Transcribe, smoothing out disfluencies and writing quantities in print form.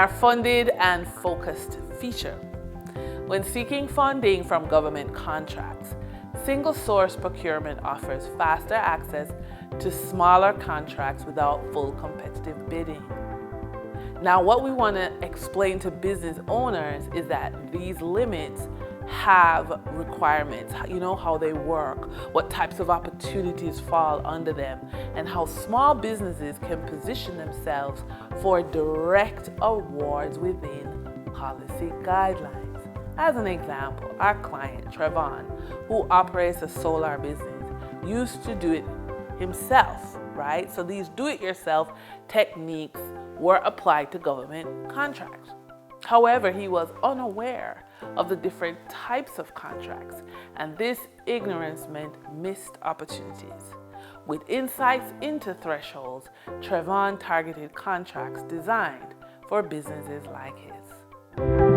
our funded and focused feature. When seeking funding from government contracts, single source procurement offers faster access to smaller contracts without full competitive bidding. Now, what we want to explain to business owners is that these limits have requirements, you know, how they work, what types of opportunities fall under them, and how small businesses can position themselves for direct awards within policy guidelines. As an example, our client, Trevon, who operates a solar business, used to do it himself, right? So these do-it-yourself techniques were applied to government contracts. However, he was unaware of the different types of contracts, and this ignorance meant missed opportunities. With insights into thresholds, Trevon targeted contracts designed for businesses like his.